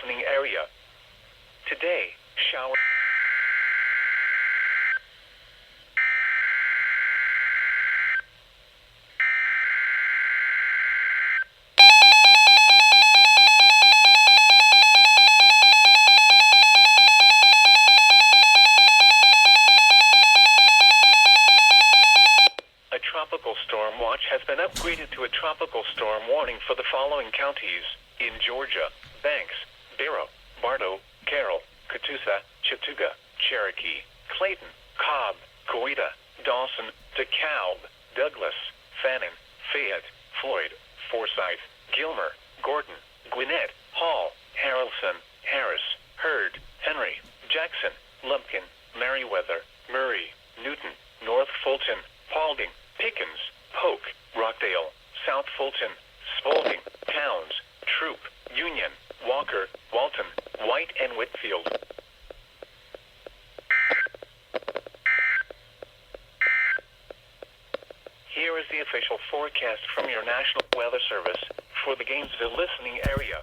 listening area. Today, shower. A tropical storm watch has been upgraded to a tropical storm warning for the following counties in Georgia: Banks, Barrow, Bartow, Carroll, Catoosa, Chattooga, Cherokee, Clayton, Cobb, Coweta, Dawson, DeKalb, Douglas, Fannin, Fayette, Floyd, Forsyth, Gilmer, Gordon, Gwinnett, Hall, Harrelson, Harris, Hurd, Henry, Jackson, Lumpkin, Merriweather, Murray, Newton, North Fulton, Paulding, Pickens, Polk, Rockdale, South Fulton, Spalding, Towns, Troop, Union, Walker, Walton, White and Whitfield. Here is the official forecast from your National Weather Service for the Gainesville listening area.